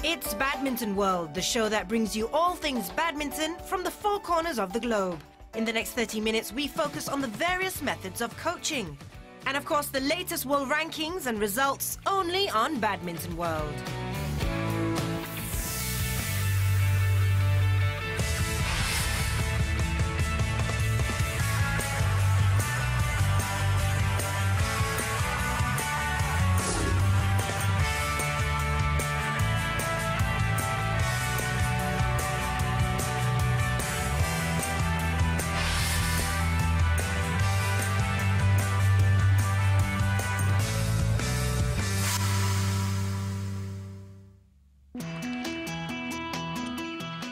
It's Badminton World, the show that brings you all things badminton from the four corners of the globe. In the next 30 minutes, we focus on the various methods of coaching. And of course, the latest world rankings and results only on Badminton World.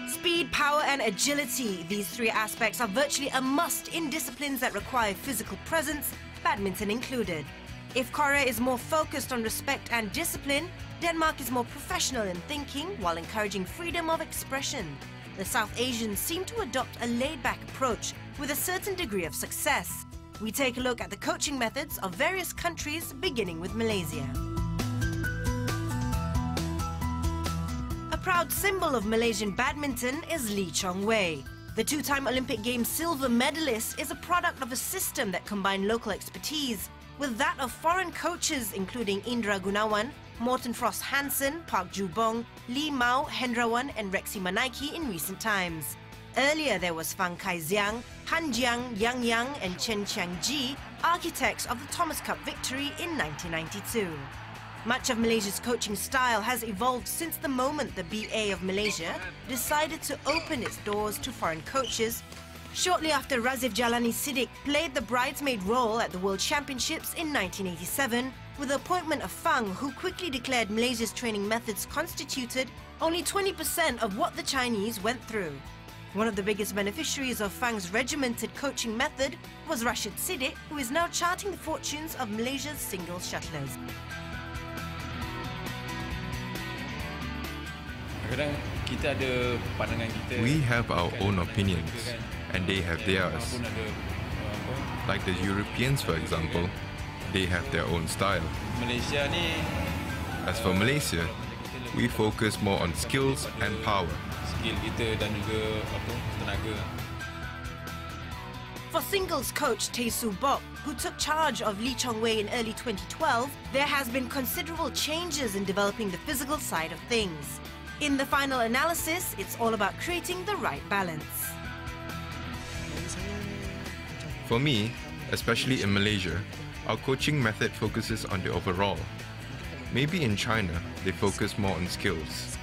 Speed, power and agility, these three aspects are virtually a must in disciplines that require physical presence, badminton included. If Korea is more focused on respect and discipline, Denmark is more professional in thinking while encouraging freedom of expression. The South Asians seem to adopt a laid-back approach with a certain degree of success. We take a look at the coaching methods of various countries, beginning with Malaysia. A proud symbol of Malaysian badminton is Lee Chong Wei. The two-time Olympic Games silver medalist is a product of a system that combined local expertise with that of foreign coaches including Indra Gunawan, Morten Frost Hansen, Park Ju-bong, Lee Mao, Hendrawan and Rexy Manaiki in recent times. Earlier there was Fang Kai-xiang, Han Jiang, Yang Yang and Chen Qiang-ji, architects of the Thomas Cup victory in 1992. Much of Malaysia's coaching style has evolved since the moment the BA of Malaysia decided to open its doors to foreign coaches shortly after Razif Jalani Siddiq played the bridesmaid role at the World Championships in 1987 with the appointment of Fang, who quickly declared Malaysia's training methods constituted only 20% of what the Chinese went through. One of the biggest beneficiaries of Fang's regimented coaching method was Rashid Siddiq, who is now charting the fortunes of Malaysia's singles shuttlers. We have our own opinions, and they have theirs. Like the Europeans, for example, they have their own style. As for Malaysia, we focus more on skills and power. For singles coach Tae Soo Bok, who took charge of Lee Chong Wei in early 2012, there has been considerable changes in developing the physical side of things. In the final analysis, it's all about creating the right balance. For me, especially in Malaysia, our coaching method focuses on the overall. Maybe in China, they focus more on skills.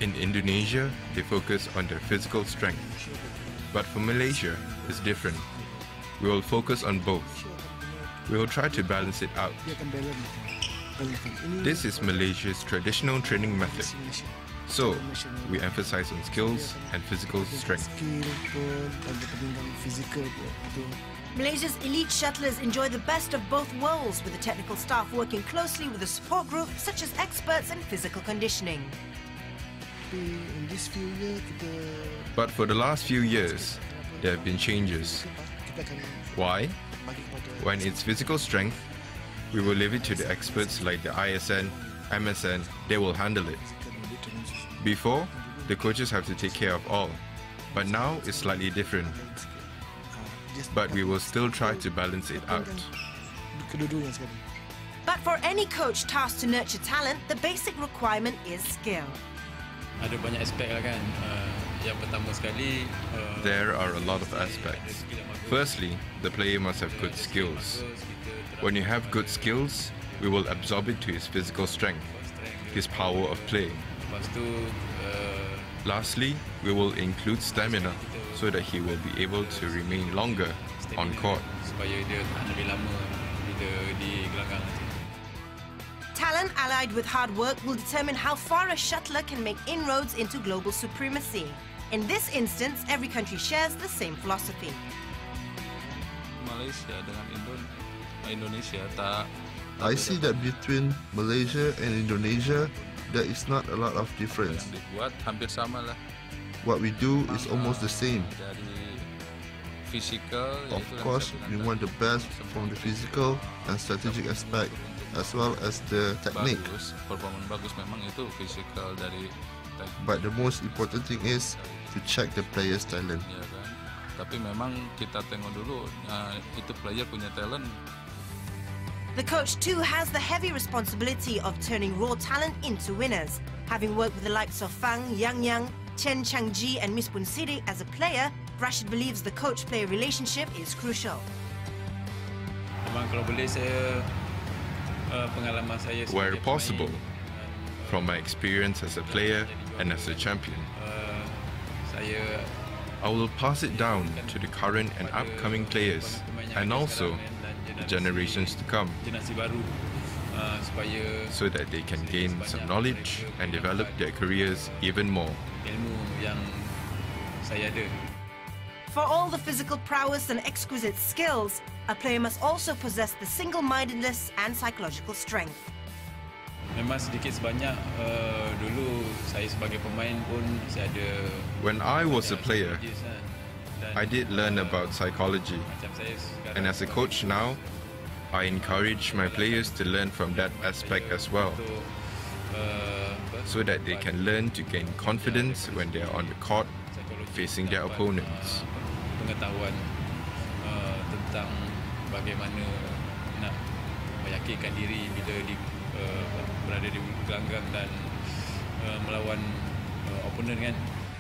In Indonesia, they focus on their physical strength. But for Malaysia, it's different. We will focus on both. We will try to balance it out. This is Malaysia's traditional training method. So, we emphasize on skills and physical strength. Malaysia's elite shuttlers enjoy the best of both worlds, with the technical staff working closely with the support group such as experts in physical conditioning. But for the last few years, there have been changes. Why? When it's physical strength, we will leave it to the experts like the ISN, MSN, they will handle it. Before, the coaches have to take care of all, but now it's slightly different. But we will still try to balance it out. But for any coach tasked to nurture talent, the basic requirement is skill. There are a lot of aspects. Firstly, the player must have good skills. When you have good skills, we will absorb it to his physical strength, his power of play. Lastly, we will include stamina so that he will be able to remain longer on court. Talent allied with hard work will determine how far a shuttler can make inroads into global supremacy. In this instance, every country shares the same philosophy. I see that between Malaysia and Indonesia, there is not a lot of difference. What we do is almost the same. Of course, we want the best from the physical and strategic aspect. as well as the technique. Performan bagus memang itu physical dari But the most important thing is to check the player's talent. ya kan. Tapi memang kita tengok dulu itu player punya talent. The coach too has the heavy responsibility of turning raw talent into winners. Having worked with the likes of Fang, Yang, Chen Changji and Miss Bun Sidik as a player, Rashid believes the coach-player relationship is crucial. Memang kalau boleh saya pengalaman saya Where possible, from my experience as a player and as a champion, saya I will pass it down to the current and upcoming players and also the generations to come, generasi baru supaya so that they can gain some knowledge and develop their careers even more. ilmu yang saya ada. For all the physical prowess and exquisite skills, a player must also possess the single-mindedness and psychological strength. Memang sedikit sebanyak dulu saya sebagai pemain pun saya ada. When I was a player, dan I did learn about psychology, macam saya sekarang and as a coach now, I encourage my players to learn from that aspect as well, untuk, so that they can learn to gain confidence when they are on the court facing their opponents. Pengetahuan tentang bagaimana nak meyakinkan diri bila berada di gelanggang dan melawan opponent kan.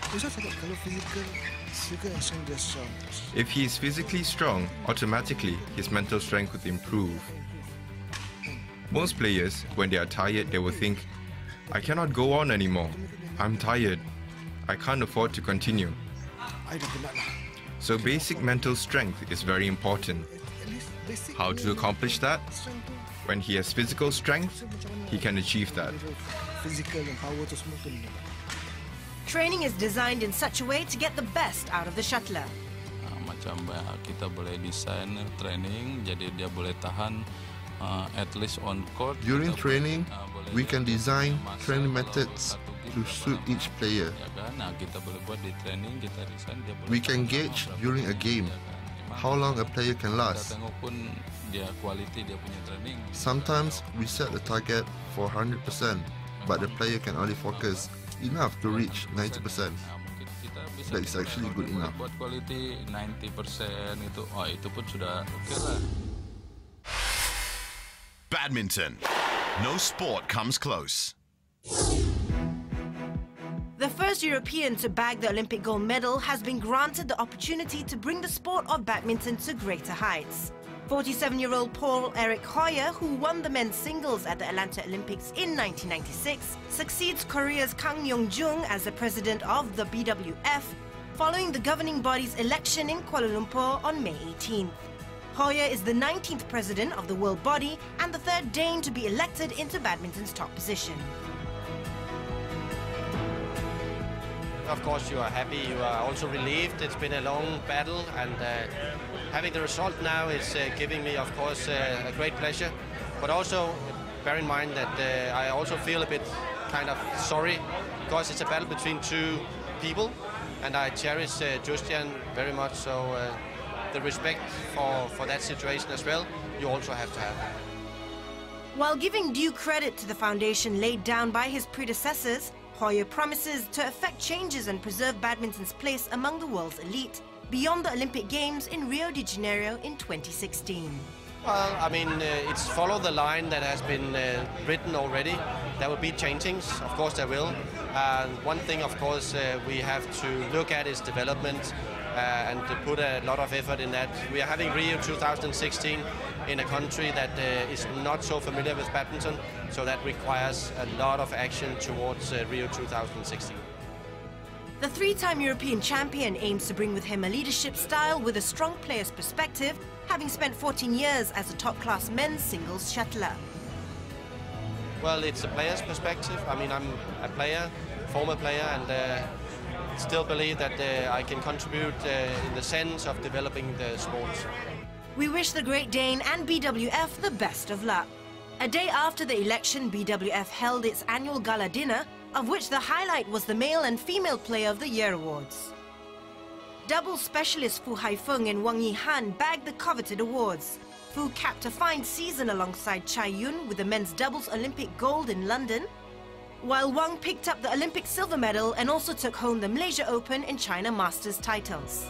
Kalau fizikal juga dia strong. If he is physically strong, automatically his mental strength would improve. Most players, when they are tired, they will think, I cannot go on anymore. I'm tired. I can't afford to continue. I dah penat lah. So basic mental strength is very important. Basic How to accomplish that? When he has physical strength, he can achieve that. Physical dan power tu semua tu. Training is designed in such a way to get the best out of the shuttler. Macam kita boleh desain training jadi dia boleh tahan at least on court. During Kita training, boleh we can design masa training kalau methods satu to suit each player. ya kan. Nah, kita boleh buat di training, kita desain dia boleh We can tahan gauge berapa during a game ya kan. Memang how long a player can kita last. tengok pun dia quality dia punya training. Sometimes we set the target for 100%, but the player can only focus enough to reach 90%. Nah, mungkin kita bisa That is actually good enough. buat quality 90% itu pun sudah oke lah. Badminton. No sport comes close. The first European to bag the Olympic gold medal has been granted the opportunity to bring the sport of badminton to greater heights. 47-year-old Paul-Eric Hoyer, who won the men's singles at the Atlanta Olympics in 1996, succeeds Korea's Kang Yong-jung as the president of the BWF, following the governing body's election in Kuala Lumpur on May 18th. Hoyer is the 19th president of the world body and the third Dane to be elected into badminton's top position. Of course, you are happy. You are also relieved. It's been a long battle, and having the result now is giving me, of course, a great pleasure. But also, bear in mind that I also feel a bit kind of sorry because it's a battle between two people, and I cherish Justian very much. So the respect for that situation as well, you also have to have. While giving due credit to the foundation laid down by his predecessors, Hoyer promises to effect changes and preserve badminton's place among the world's elite beyond the Olympic Games in Rio de Janeiro in 2016. Well, I mean, it's follow the line that has been written already. There will be changings, of course there will. One thing, of course, we have to look at is development and to put a lot of effort in that. We are having Rio 2016 in a country that is not so familiar with badminton, so that requires a lot of action towards Rio 2016. The three-time European champion aims to bring with him a leadership style with a strong player's perspective, having spent 14 years as a top-class men's singles shuttler. Well, it's a player's perspective. I mean, I'm a player, former player, and still believe that I can contribute in the sense of developing the sport. We wish the Great Dane and BWF the best of luck. A day after the election, BWF held its annual gala dinner, of which the highlight was the Male and Female Player of the Year awards. Double specialist Fu Haifeng and Wang Yihan bagged the coveted awards. Fu capped a fine season alongside Chai Yun with the men's doubles Olympic gold in London, while Wang picked up the Olympic silver medal and also took home the Malaysia Open and China Masters titles.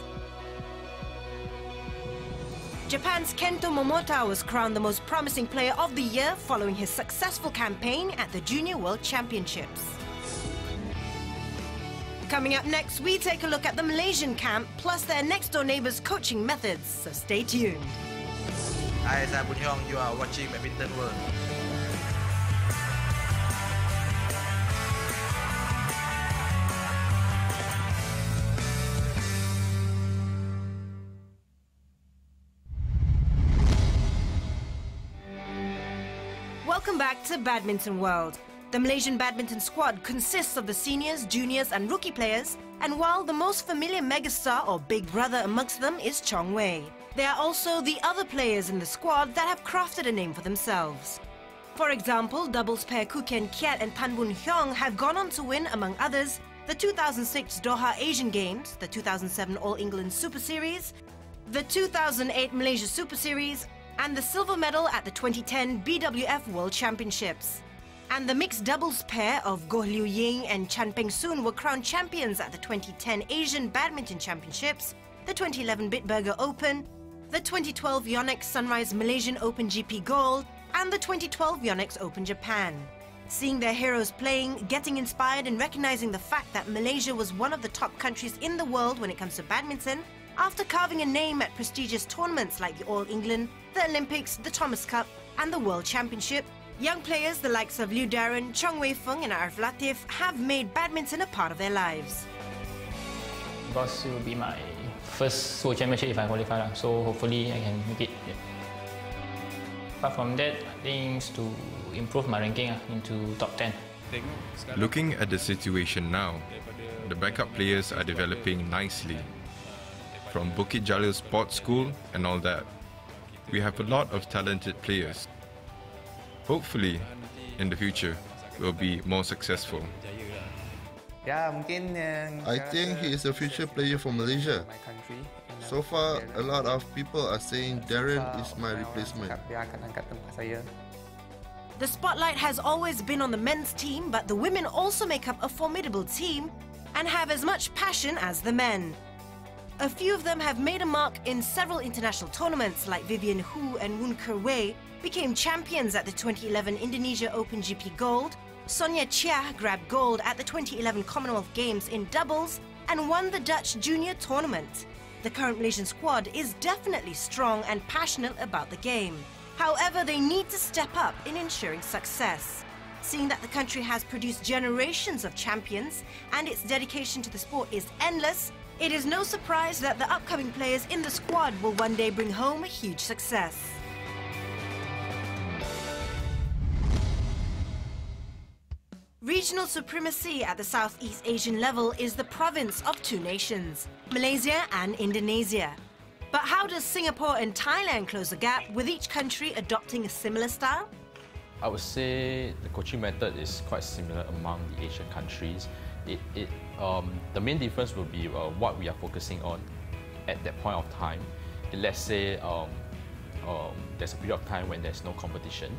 Japan's Kento Momota was crowned the most promising player of the year following his successful campaign at the Junior World Championships. Coming up next, we take a look at the Malaysian camp plus their next-door neighbours' coaching methods, so stay tuned. Hi, saya Boon Hyong. You are watching Badminton World. Welcome back to Badminton World. The Malaysian badminton squad consists of the seniors, juniors and rookie players, and while the most familiar megastar or big brother amongst them is Chong Wei, there are also the other players in the squad that have crafted a name for themselves. For example, doubles pair Koo Kian Kiat and Tan Boon Hyong have gone on to win, among others, the 2006 Doha Asian Games, the 2007 All England Super Series, the 2008 Malaysia Super Series, and the silver medal at the 2010 BWF World Championships. And the mixed doubles pair of Goh Liu Ying and Chan Peng Soon were crowned champions at the 2010 Asian Badminton Championships, the 2011 Bitburger Open, the 2012 Yonex Sunrise Malaysian Open GP Gold, and the 2012 Yonex Open Japan. Seeing their heroes playing, getting inspired and recognizing the fact that Malaysia was one of the top countries in the world when it comes to badminton, after carving a name at prestigious tournaments like the All England, the Olympics, the Thomas Cup and the World Championship, young players the likes of Liu Darren, Chong Wei Feng and Arif Latif have made badminton a part of their lives. Because it will be my first World Championship if I qualify, so hopefully I can make it. Yeah. Apart from that, I think it's to improve my ranking into top 10. Looking at the situation now, the backup players are developing nicely. From Bukit Jalil Sports School and all that, we have a lot of talented players. Hopefully, in the future, we'll be more successful. I think he is a future player for Malaysia. So far, a lot of people are saying Darren is my replacement. The spotlight has always been on the men's team, but the women also make up a formidable team and have as much passion as the men. A few of them have made a mark in several international tournaments, like Vivian Hu and Woon Ker Wei became champions at the 2011 Indonesia Open GP Gold, Sonia Chia grabbed gold at the 2011 Commonwealth Games in doubles and won the Dutch Junior Tournament. The current Malaysian squad is definitely strong and passionate about the game. However, they need to step up in ensuring success. Seeing that the country has produced generations of champions and its dedication to the sport is endless, it is no surprise that the upcoming players in the squad will one day bring home a huge success. Regional supremacy at the Southeast Asian level is the province of two nations, Malaysia and Indonesia. But how does Singapore and Thailand close the gap with each country adopting a similar style? I would say the coaching method is quite similar among the Asian countries. The main difference will be what we are focusing on at that point of time. Let's say there's a period of time when there's no competition,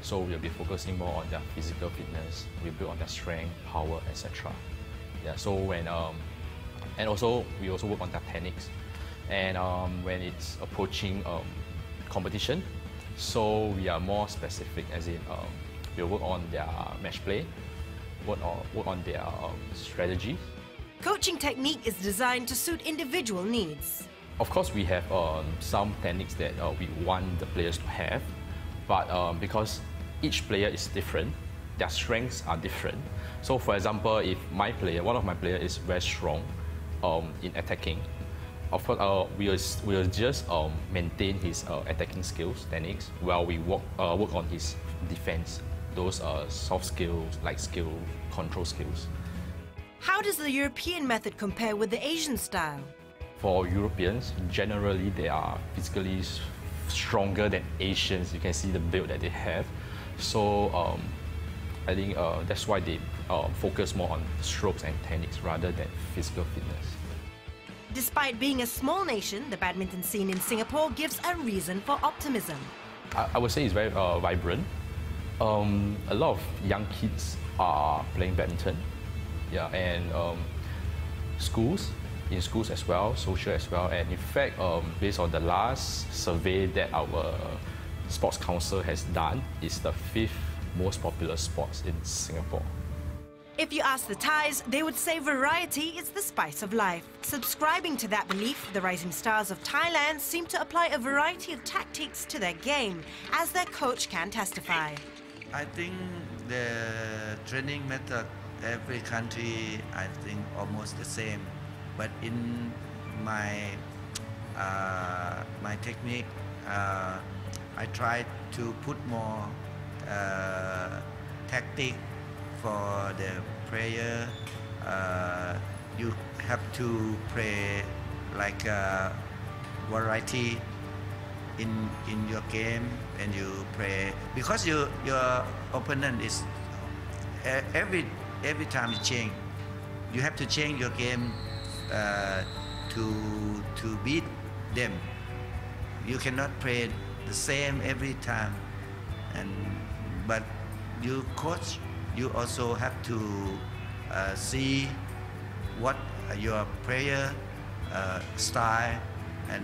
so we'll be focusing more on their physical fitness, we build on their strength, power, etc. Yeah, so when and also we also work on their techniques. And when it's approaching competition, so we are more specific, as in we'll work on their match play, work on their strategy. Coaching technique is designed to suit individual needs. Of course, we have some techniques that we want the players to have, but because each player is different, their strengths are different. So for example, if one of my players is very strong in attacking, of course we'll just maintain his attacking skills, techniques, while we work on his defense, those soft skills like control skills. How does the European method compare with the Asian style? For Europeans, generally they are physically stronger than Asians. You can see the build that they have. So I think that's why they focus more on strokes and techniques rather than physical fitness. Despite being a small nation, the badminton scene in Singapore gives a reason for optimism. I would say it's very vibrant. A lot of young kids are playing badminton. Yeah, and in schools as well, social as well. And in fact, based on the last survey that our Sports Council has done, it's the 5th most popular sports in Singapore. If you ask the Thais, they would say variety is the spice of life. Subscribing to that belief, the rising stars of Thailand seem to apply a variety of tactics to their game, as their coach can testify. I think the training method, every country, I think almost the same. But in my my technique, I try to put more tactic for the player. You have to play like a variety in your game, and you play because your opponent is every time you change. You have to change your game to beat them. You cannot play the same every time, but you coach. You also have to see what your player style and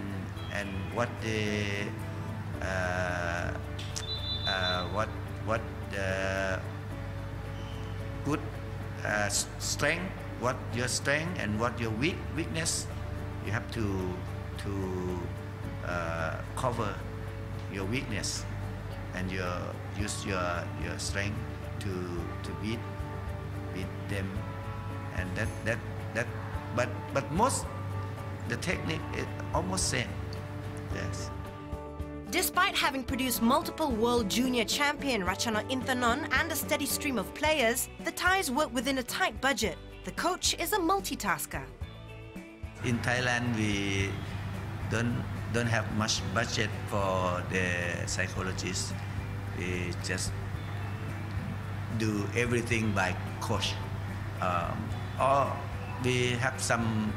what the good strength, what your strength and what your weakness. You have to cover your weakness and use your strength to beat them, and but most the technique is almost same. Yes. Despite having produced multiple world junior champion Rachana Intanon and a steady stream of players, the Thais work within a tight budget. The coach is a multitasker. In Thailand, we don't have much budget for the psychologists. We just do everything by coach. Or we have some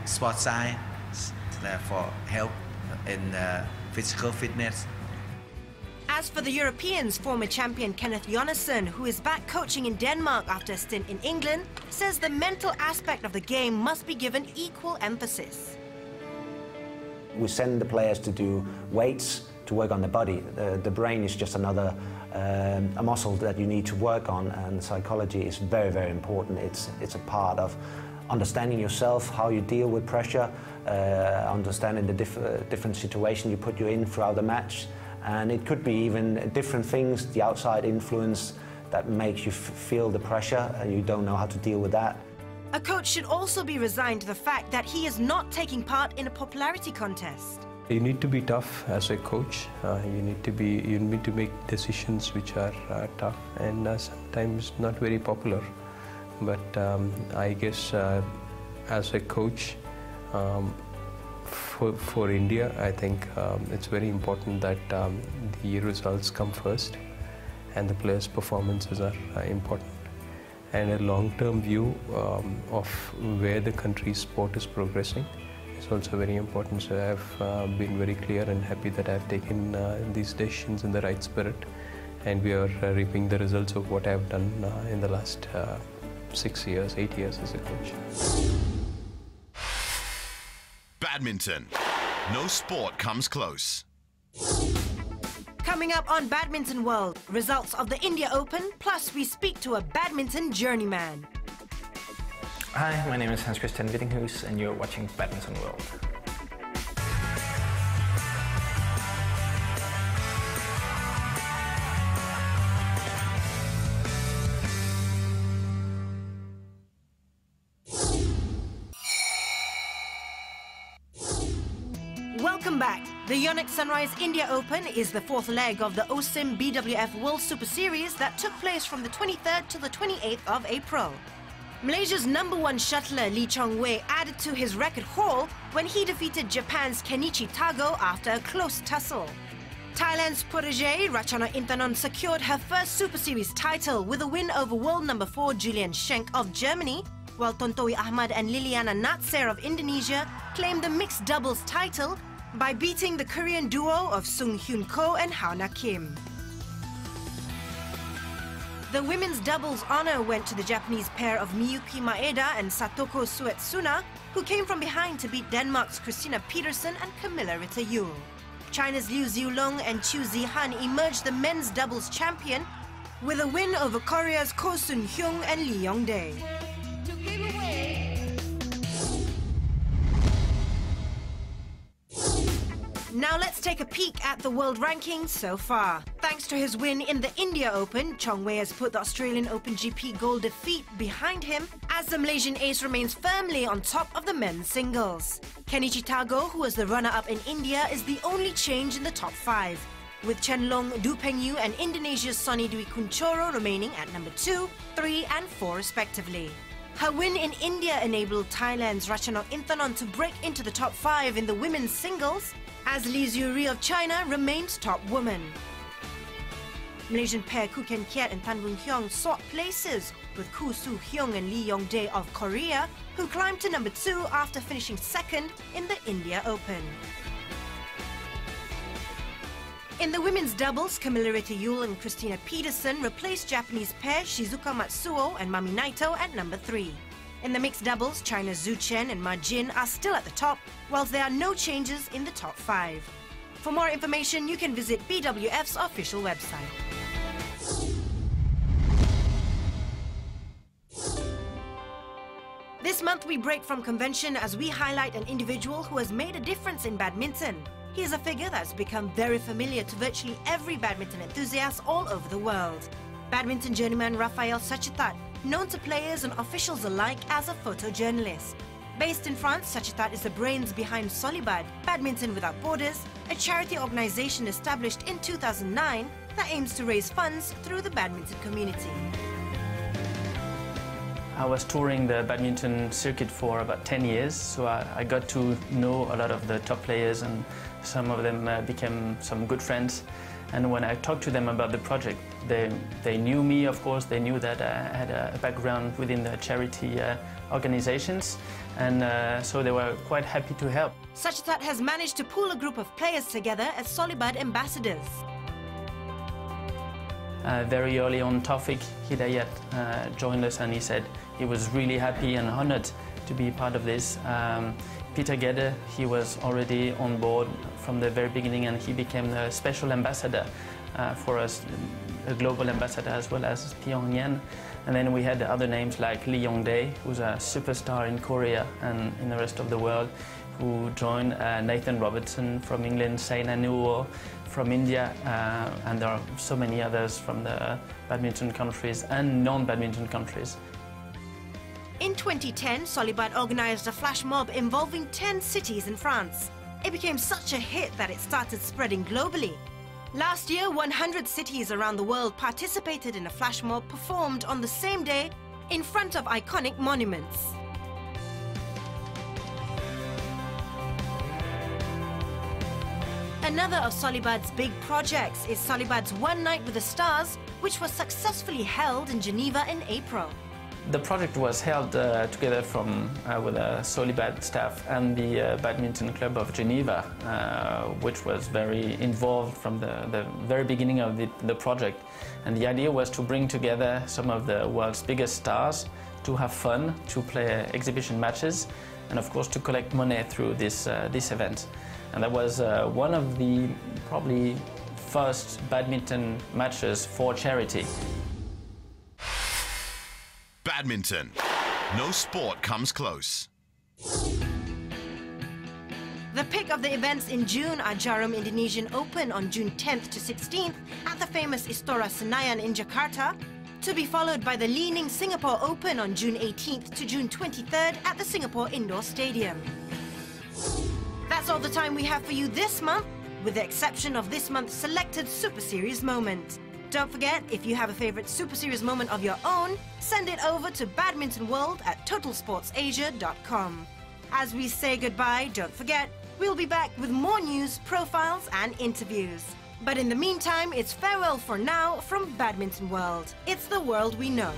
sports science for help in physical fitness. As for the Europeans, former champion Kenneth Jonassen, who is back coaching in Denmark after a stint in England, says the mental aspect of the game must be given equal emphasis. We send the players to do weights to work on the body. The brain is just another a muscle that you need to work on, and psychology is very, very important. It's a part of understanding yourself, how you deal with pressure, understanding the different situation you put you in throughout the match. And it could be even different things, the outside influence that makes you feel the pressure and you don't know how to deal with that. A coach should also be resigned to the fact that he is not taking part in a popularity contest. You need to be tough as a coach. You need to make decisions which are tough and sometimes not very popular. But I guess as a coach for India, I think it's very important that the results come first and the players' performances are important. And a long-term view of where the country's sport is progressing is also very important. So I've been very clear and happy that I've taken these decisions in the right spirit, and we are reaping the results of what I've done in the last 6 years, 8 years as a coach. Badminton. No sport comes close. Coming up on Badminton World, results of the India Open, plus we speak to a badminton journeyman. Hi, my name is Hans Christian Wittinghuis and you're watching Badminton World. Welcome back. The Yonex Sunrise India Open is the fourth leg of the OSIM BWF World Super Series that took place from the 23rd to the 28th of April. Malaysia's #1 shuttler Lee Chong-wei added to his record haul when he defeated Japan's Kenichi Tago after a close tussle. Thailand's protégé Rachana Intanon secured her first Super Series title with a win over world #4 Julian Schenk of Germany, while Tontowi Ahmad and Liliana Natsir of Indonesia claimed the mixed doubles title by beating the Korean duo of Sung Hyun Ko and Haona Kim. The women's doubles honor went to the Japanese pair of Miyuki Maeda and Satoko Suetsuna, who came from behind to beat Denmark's Christina Peterson and Camilla Ritter-Juhl. China's Liu Ziulong and Chu Zihan emerged the men's doubles champion with a win over Korea's Ko Sun-hyung and Lee Yong-dae. Now let's take a peek at the world rankings so far. Thanks to his win in the India Open, Chong Wei has put the Australian Open GP gold defeat behind him as the Malaysian ace remains firmly on top of the men's singles. Kenichi Tago, who was the runner-up in India, is the only change in the top 5, with Chen Long, Du Pengyu and Indonesia's Sonny Dwi Kunchoro remaining at number 2, 3 and 4 respectively. Her win in India enabled Thailand's Ratchanok Intanon to break into the top 5 in the women's singles, as Li Zuri of China remains top woman. Malaysian pair Koo Ken Kiat and Tan Woon Hyung swapped places with Koo Soo Hyung and Lee Yong-dae of Korea, who climbed to number 2 after finishing second in the India Open. In the women's doubles, Camilla Ritter-Juhl and Christina Peterson replaced Japanese pair Shizuka Matsuo and Mami Naito at number 3. In the mixed doubles, China's Zhu Chen and Ma Jin are still at the top, whilst there are no changes in the top 5. For more information, you can visit BWF's official website. This month we break from convention as we highlight an individual who has made a difference in badminton. He is a figure that's become very familiar to virtually every badminton enthusiast all over the world. Badminton journeyman Rafael Sachetat, known to players and officials alike as a photojournalist. Based in France, Sachetat is the brains behind Solibad, Badminton Without Borders, a charity organization established in 2009 that aims to raise funds through the badminton community. I was touring the badminton circuit for about 10 years, so I got to know a lot of the top players, and some of them became some good friends. And when I talked to them about the project, they knew me, of course. They knew that I had a background within the charity organizations, and so they were quite happy to help. Sachetat has managed to pull a group of players together as Solibad ambassadors. Very early on, Taufik Hidayat joined us, and he said he was really happy and honored to be part of this. Peter Gedde, he was already on board from the very beginning, and he became the special ambassador for us, a global ambassador as well as Pyongyang. And then we had other names like Lee Yong-dae, who's a superstar in Korea and in the rest of the world, who joined Nathan Robertson from England, Saina Newell from India, and there are so many others from the badminton countries and non-badminton countries. In 2010, Solibad organized a flash mob involving 10 cities in France. It became such a hit that it started spreading globally. Last year, 100 cities around the world participated in a flash mob performed on the same day in front of iconic monuments. Another of Solibad's big projects is Solibad's One Night with the Stars, which was successfully held in Geneva in April. The project was held together with the Solibad staff and the Badminton Club of Geneva, which was very involved from the very beginning of the project. And the idea was to bring together some of the world's biggest stars to have fun, to play exhibition matches, and of course to collect money through this event. And that was one of the probably first badminton matches for charity. Badminton. No sport comes close. The pick of the events in June are Jarum Indonesian Open on June 10th to 16th at the famous Istora Senayan in Jakarta, to be followed by the Li Ning Singapore Open on June 18th to June 23rd at the Singapore Indoor Stadium. That's all the time we have for you this month, with the exception of this month's selected Super Series moment. Don't forget, if you have a favorite Super Series moment of your own, send it over to badmintonworld@totalsportsasia.com. As we say goodbye, don't forget, we'll be back with more news, profiles and interviews. But in the meantime, it's farewell for now from Badminton World. It's the world we know.